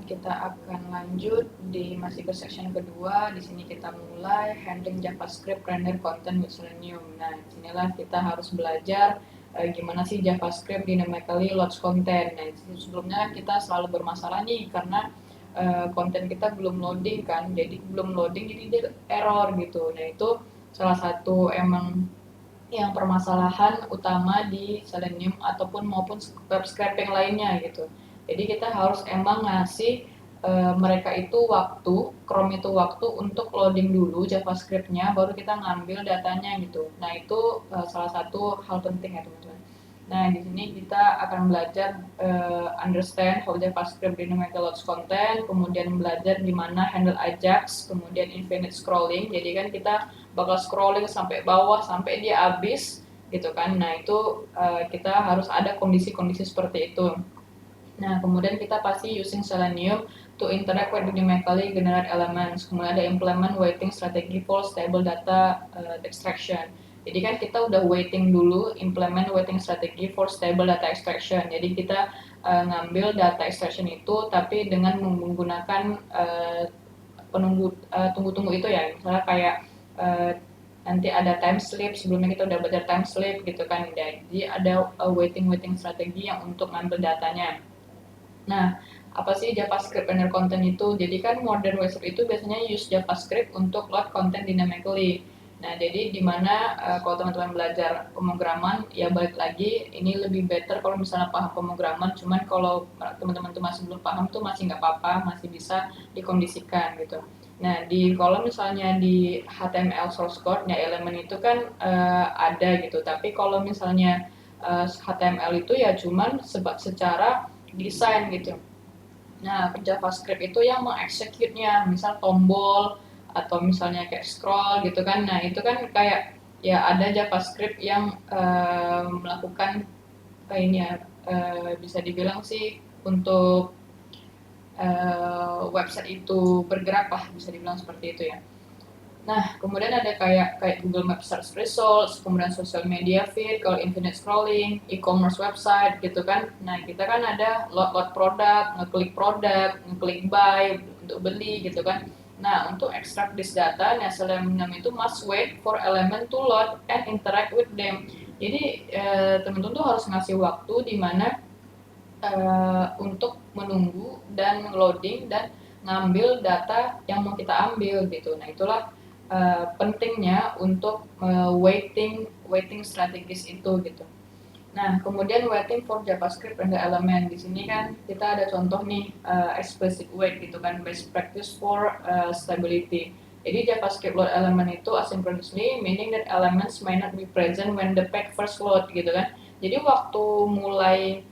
Kita akan lanjut masih ke section kedua. Di sini kita mulai handling JavaScript render content with Selenium. Nah, disinilah kita harus belajar gimana sih JavaScript dynamically loads content. Nah, sebelumnya kita selalu bermasalah nih karena konten kita belum loading kan, jadi belum loading jadi dia error gitu. Nah, itu salah satu emang yang permasalahan utama di Selenium ataupun maupun web scraping lainnya gitu. Jadi kita harus emang ngasih mereka itu waktu, Chrome itu waktu untuk loading dulu JavaScript-nya, baru kita ngambil datanya gitu. Nah itu salah satu hal penting ya teman-teman. Nah di sini kita akan belajar understand how JavaScript dynamically loads content, kemudian belajar gimana handle Ajax, kemudian infinite scrolling. Jadi kan kita bakal scrolling sampai bawah sampai dia habis gitu kan. Nah itu kita harus ada kondisi-kondisi seperti itu. Nah, kemudian kita pasti using Selenium to interact with dynamically generate elements. Kemudian ada implement waiting strategy for stable data extraction. Jadi kan kita udah waiting dulu, implement waiting strategy for stable data extraction. Jadi kita ngambil data extraction itu tapi dengan menggunakan tunggu-tunggu itu ya. Misalnya kayak nanti ada time slip, sebelumnya kita udah belajar time slip gitu kan. Jadi ada waiting strategi yang untuk ngambil datanya. Nah, apa sih JavaScript render content itu? Jadi kan modern website itu biasanya use JavaScript untuk load content dynamically. Nah, jadi dimana kalau teman-teman belajar pemrograman, ya balik lagi, ini lebih better kalau misalnya paham pemrograman, cuman kalau teman-teman tuh masih belum paham tuh masih nggak apa-apa, masih bisa dikondisikan gitu. Nah, kalau misalnya di HTML source code, ya elemen itu kan ada gitu, tapi kalau misalnya HTML itu ya cuman secara desain gitu. Nah, JavaScript itu yang mengexecute-nya, misal tombol atau misalnya kayak scroll gitu kan. Nah, itu kan kayak ya ada JavaScript yang melakukan ini ya bisa dibilang sih untuk website itu bergerak lah, bisa dibilang seperti itu ya. Nah, kemudian ada kayak Google Maps search results, kemudian social media feed, kalau infinite scrolling, e-commerce website gitu kan. Nah, kita kan ada load produk, ngeklik buy untuk beli gitu kan. Nah, untuk extract this data, nah Selenium itu must wait for element to load and interact with them. Jadi, teman-teman tuh harus ngasih waktu di mana untuk menunggu dan loading dan ngambil data yang mau kita ambil gitu. Nah, itulah pentingnya untuk waiting strategis itu gitu. Nah, kemudian waiting for JavaScript render element. Di sini kan kita ada contoh nih explicit wait gitu kan, best practice for stability. Jadi JavaScript load element itu asynchronously, meaning that elements may not be present when the page first load gitu kan. Jadi waktu mulai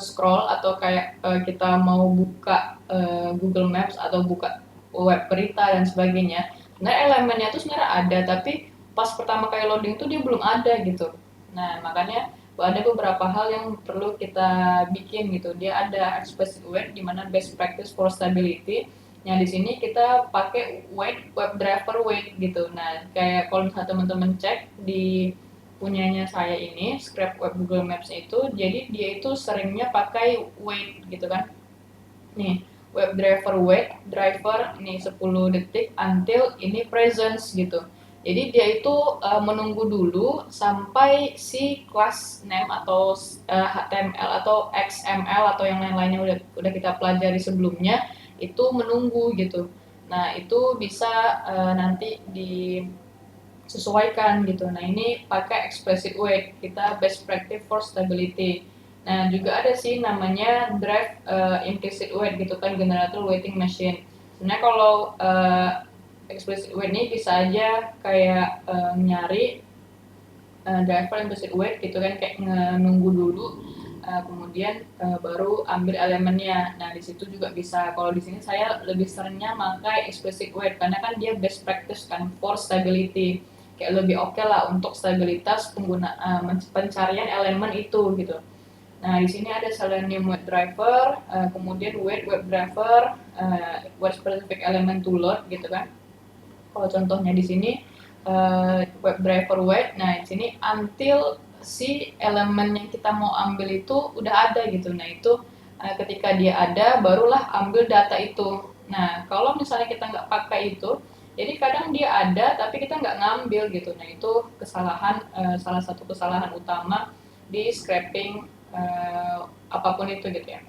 scroll atau kayak kita mau buka Google Maps atau buka web berita dan sebagainya, sebenarnya elemennya itu sebenarnya ada, tapi pas pertama kali loading itu dia belum ada gitu. Nah, makanya ada beberapa hal yang perlu kita bikin gitu. Dia ada explicit wait di mana best practice for stability. Yang di sini kita pakai wait web driver wait gitu. Nah, kayak kalau misalnya teman-teman cek di punyanya saya ini, scrap web Google Maps itu, jadi dia itu seringnya pakai wait gitu kan. Nih, web driver wait, driver nih 10 detik until ini presence gitu. Jadi dia itu menunggu dulu sampai si class name atau HTML atau XML atau yang lain-lainnya udah kita pelajari sebelumnya itu menunggu gitu. Nah, itu bisa nanti disesuaikan gitu. Nah, ini pakai explicit wait, kita best practice for stability. Nah, juga ada sih namanya drive implicit wait gitu kan, generator waiting machine. Sebenarnya kalau explicit wait ini bisa aja kayak nyari driver implicit wait gitu kan, kayak nunggu dulu kemudian baru ambil elemennya. Nah, di situ juga bisa. Kalau di sini saya lebih seringnya pakai explicit wait karena kan dia best practice kan for stability. Kayak lebih oke lah untuk stabilitas pencarian elemen itu gitu. Nah, di sini ada Selenium web driver, kemudian wait web driver, web specific element to load gitu kan. Kalau contohnya di sini web driver wait, nah di sini until si elemen yang kita mau ambil itu udah ada gitu. Nah, itu ketika dia ada barulah ambil data itu. Nah kalau misalnya kita nggak pakai itu, jadi kadang dia ada tapi kita nggak ngambil gitu. Nah itu kesalahan, salah satu kesalahan utama di scraping apapun itu gitu ya.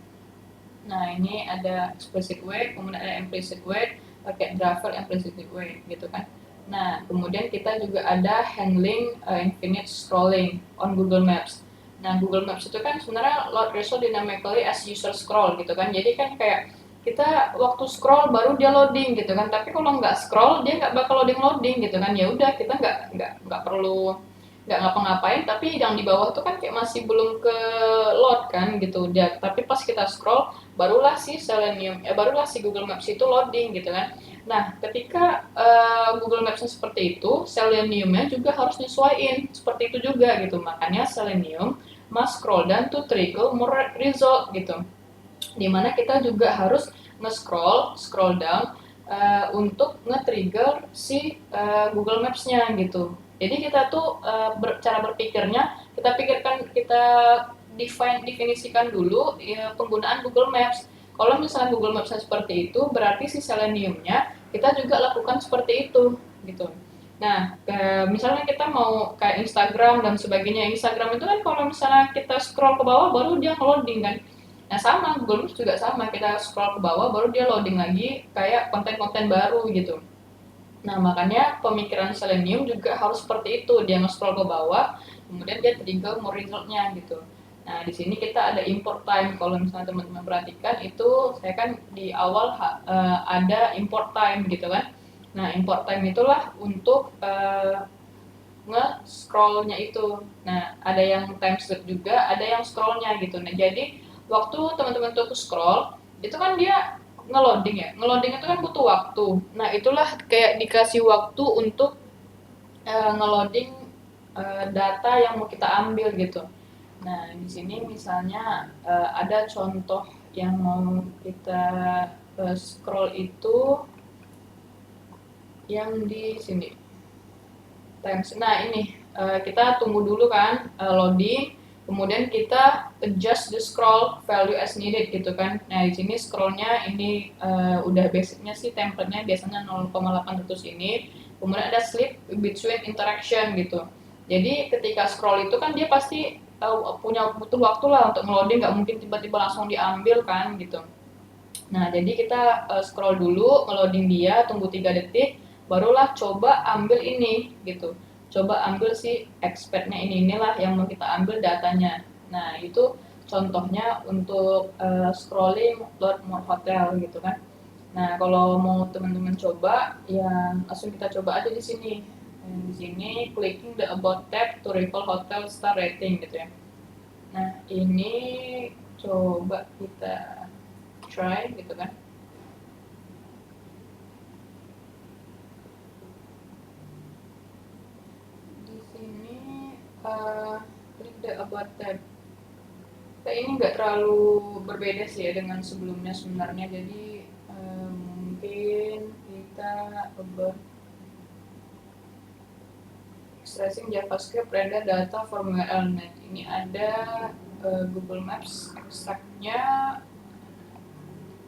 Nah ini ada explicit way, kemudian ada implicit way, pakai driver implicit way gitu kan. Nah kemudian kita juga ada handling infinite scrolling on Google Maps. Nah Google Maps itu kan sebenarnya load result dynamically as user scroll gitu kan. Jadi kan kayak kita waktu scroll baru dia loading gitu kan. Tapi kalau nggak scroll dia nggak bakal loading gitu kan. Ya udah kita nggak perlu nggak ngapa-ngapain, tapi yang di bawah tuh kan kayak masih belum ke load kan gitu dia. Tapi pas kita scroll barulah si Selenium, barulah si Google Maps itu loading gitu kan. Nah ketika Google Maps seperti itu, Seleniumnya juga harus nyesuaiin seperti itu juga gitu. Makanya Selenium must scroll down to trigger more result gitu, dimana kita juga harus scroll down untuk nge-trigger si Google Maps-nya gitu. Jadi kita tuh cara berpikirnya kita definisikan dulu ya, penggunaan Google Maps. Kalau misalnya Google Maps-nya seperti itu, berarti si Selenium-nya kita juga lakukan seperti itu gitu. Nah, misalnya kita mau kayak Instagram dan sebagainya. Instagram itu kan kalau misalnya kita scroll ke bawah baru dia loading kan. Nah sama, Google Maps juga sama, kita scroll ke bawah baru dia loading lagi kayak konten-konten baru gitu. Nah makanya pemikiran Selenium juga harus seperti itu, dia nge-scroll ke bawah, kemudian dia trigger more resultnya gitu. Nah di sini kita ada import time, kalau misalnya teman-teman perhatikan itu saya kan di awal ada import time gitu kan. Nah import time itulah untuk nge-scrollnya itu. Nah ada yang time slip juga, ada yang scrollnya gitu. Nah jadi waktu teman-teman tuh scroll itu kan dia ngeloading ya, ngeloading itu kan butuh waktu. Nah itulah kayak dikasih waktu untuk ngeloading data yang mau kita ambil gitu. Nah di sini misalnya ada contoh yang mau kita scroll itu yang di sini. Nah ini kita tunggu dulu kan loading, kemudian kita adjust the scroll value as needed gitu kan. Nah di sini scrollnya ini udah basicnya sih template-nya biasanya 0,800 ini. Kemudian ada sleep between interaction gitu. Jadi ketika scroll itu kan dia pasti punya butuh waktu lah untuk ngeloading, nggak mungkin tiba-tiba langsung diambil kan gitu. Nah, jadi kita scroll dulu, ngeloading dia, tunggu 3 detik, barulah coba ambil ini gitu. Coba ambil si expertnya inilah yang mau kita ambil datanya. Nah, itu contohnya untuk scrolling load more hotel gitu kan. Nah, kalau mau teman-teman coba, ya langsung kita coba aja di sini. Di sini clicking the about tab to recall hotel star rating gitu ya. Nah, ini coba kita try gitu kan. Di sini klik the about tab. Kayak ini nggak terlalu berbeda sih ya dengan sebelumnya sebenarnya. Jadi mungkin kita about extracting JavaScript render data from URL-net. Ini ada Google Maps extract-nya.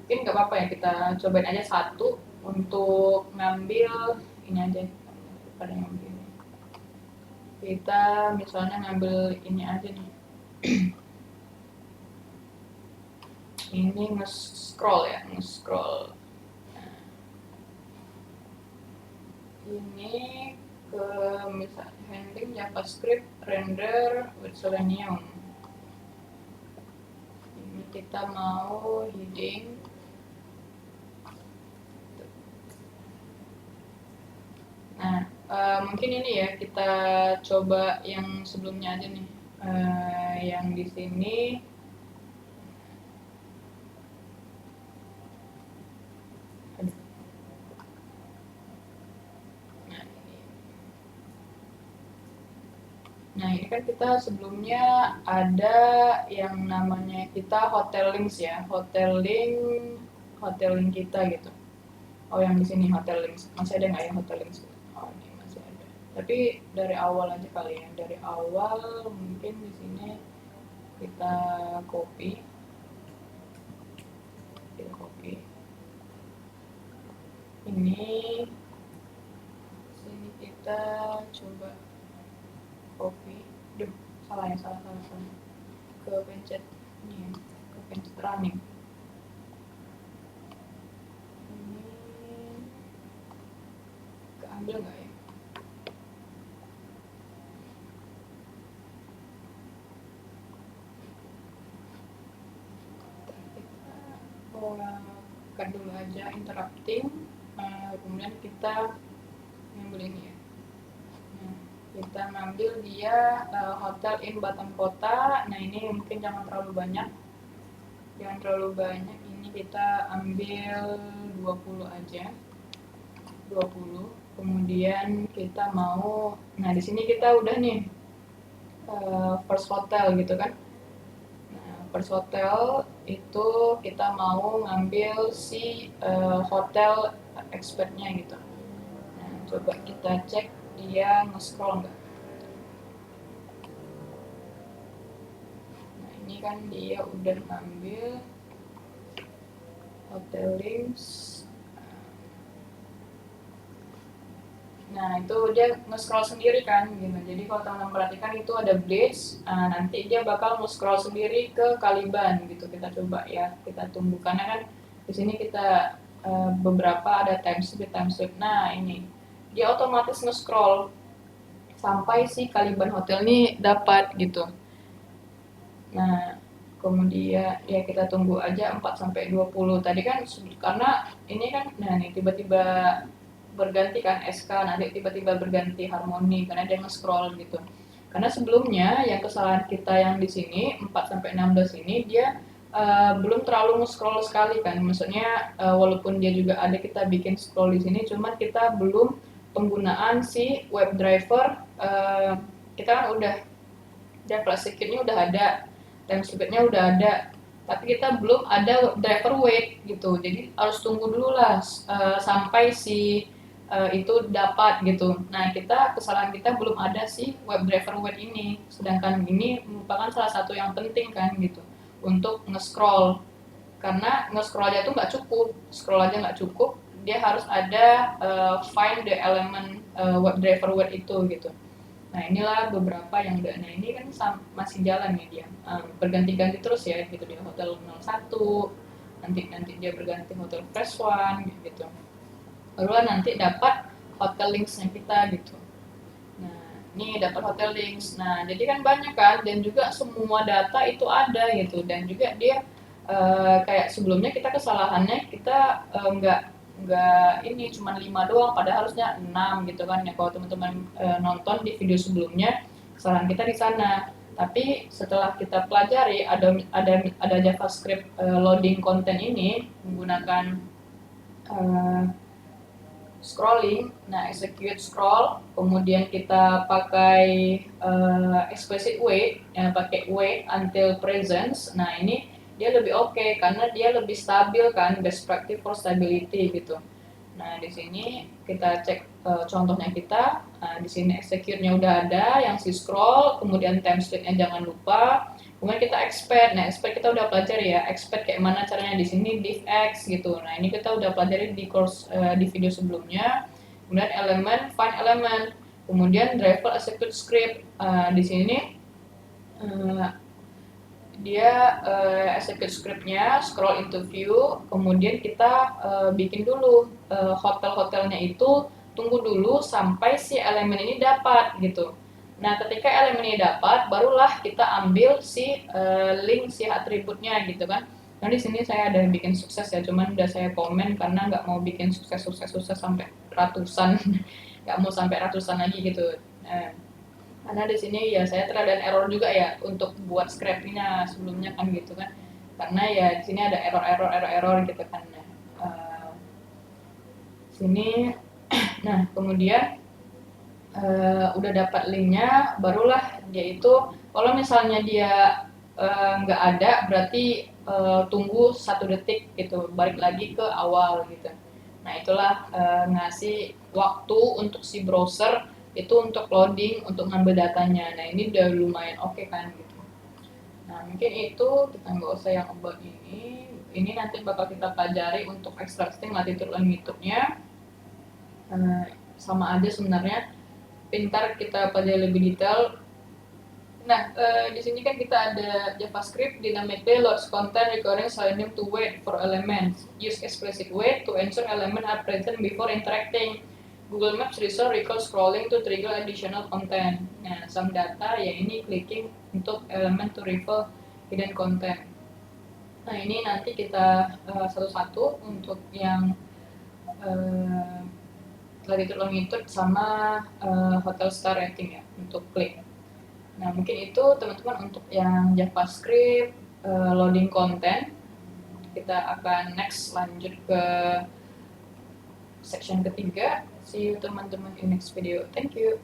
Mungkin nggak apa-apa ya kita cobain aja satu untuk ngambil ini aja pada ngambil. Kita misalnya ngambil ini aja nih. Ini nge-scroll ya, nge-scroll. Nah, ini ke misalnya handling JavaScript render with Selenium. Ini kita mau heading. Nah, mungkin ini ya kita coba yang sebelumnya aja nih. Yang di sini Nah ini kan kita sebelumnya ada yang namanya kita hotel links ya, hotel link kita gitu. Oh yang di sini hotel links, masih ada nggak ya hotel links? Oh ini masih ada. Tapi dari awal aja kali ya, dari awal mungkin di sini kita copy. ini sini kita coba copy. Duh, salah ke pencet ini, ke pencet running. Ini keambil nggak ya? Buka dulu aja interrupting, kemudian kita ngambil ini ya. Kita ngambil dia hotel in Batam Kota. Nah ini mungkin jangan terlalu banyak, ini kita ambil 20 aja, 20. Kemudian kita mau, nah di sini kita udah nih first hotel gitu kan. First hotel itu kita mau ngambil si hotel expertnya gitu. Nah, coba kita cek dia nge-scroll nggak. Nah, ini kan dia udah ngambil hotel links. Nah, itu dia nge-scroll sendiri kan gitu. Jadi kalau teman-teman perhatikan itu ada blitz, nanti dia bakal nge-scroll sendiri ke Caliban gitu. Kita coba ya, kita tunggu karena kan di sini kita beberapa ada time slip. Nah, ini dia otomatis nge-scroll sampai si Caliban Hotel ini dapat gitu. Nah, kemudian ya kita tunggu aja 4 sampai 20. Tadi kan karena ini kan nah nih tiba-tiba berganti kan SK, nanti tiba-tiba berganti harmoni karena dia nge-scroll gitu. Karena sebelumnya yang kesalahan kita yang di sini 4 sampai 16 ini dia belum terlalu nge-scroll sekali kan. Maksudnya walaupun dia juga ada kita bikin scroll di sini, cuman kita belum penggunaan si web driver. Kita kan udah flash secure-nya udah ada, time slip-nya udah ada, tapi kita belum ada driver wait gitu. Jadi harus tunggu dulu lah sampai si itu dapat gitu. Nah, kesalahan kita belum ada si web driver wait ini. Sedangkan ini merupakan salah satu yang penting kan gitu untuk nge-scroll. Karena nge-scroll aja tuh nggak cukup, scroll aja nggak cukup, dia harus ada find the element web driver wait itu gitu. Nah, inilah beberapa yang udah. Nah, ini kan masih jalan nih dia. Berganti-ganti terus ya gitu, dia hotel 01, nanti dia berganti hotel fresh one gitu. Baru nanti dapat hotel linksnya kita gitu. Nah, ini dapat hotel links. Nah, jadi kan banyak kan, dan juga semua data itu ada gitu, dan juga dia kayak sebelumnya kita kesalahannya kita nggak ini cuma 5 doang, padahal harusnya 6 gitu kan ya. Kalau teman-teman nonton di video sebelumnya, kesalahan kita di sana. Tapi setelah kita pelajari ada JavaScript loading konten ini menggunakan scrolling. Nah, execute scroll, kemudian kita pakai explicit wait, pakai wait until presence. Nah, ini dia lebih oke karena dia lebih stabil kan, best practice for stability gitu. Nah, di sini kita cek contohnya kita. Nah, di sini execute-nya udah ada, yang si scroll, kemudian time slip-nya jangan lupa. Kemudian kita expand. Nah, expand kita udah pelajari ya, expand kayak mana caranya di sini div x gitu. Nah, ini kita udah pelajari di course di video sebelumnya. Kemudian elemen, find element, kemudian driver execute script. Di sini dia execute scriptnya, scroll into view, kemudian kita bikin dulu hotel-hotelnya itu, tunggu dulu sampai si elemen ini dapat gitu. Nah, ketika elemen ini dapat, barulah kita ambil si link si atributnya gitu kan. Nah, di sini saya ada bikin sukses ya, cuman udah saya komen karena nggak mau bikin sukses sampai ratusan, nggak mau sampai ratusan lagi gitu. Karena di sini ya saya terada error juga ya untuk buat scrapingnya sebelumnya kan gitu kan, karena ya di sini ada error gitu kan. Sini nah kemudian udah dapat linknya, barulah dia itu kalau misalnya dia nggak ada berarti tunggu 1 detik gitu, balik lagi ke awal gitu. Nah, itulah ngasih waktu untuk si browser itu untuk loading, untuk ngambil datanya. Nah, ini udah lumayan oke kan gitu. Nah, mungkin itu kita nggak usah yang about ini nanti bakal kita pelajari untuk extracting latitude longitude-nya. sama aja sebenarnya. Pintar kita pelajari lebih detail. Nah, di sini kan kita ada JavaScript, dynamically loads content requiring selenium to wait for elements. Use explicit wait to ensure elements are present before interacting. Google Maps resolve recall scrolling to trigger additional content. Nah, some data ya ini clicking untuk elemen to reveal hidden content. Nah, ini nanti kita satu-satu untuk yang latitude longitude sama hotel star rating ya untuk klik. Nah, mungkin itu teman-teman untuk yang JavaScript, loading content. Kita akan next lanjut ke section ketiga. See you teman-teman in next video. Thank you.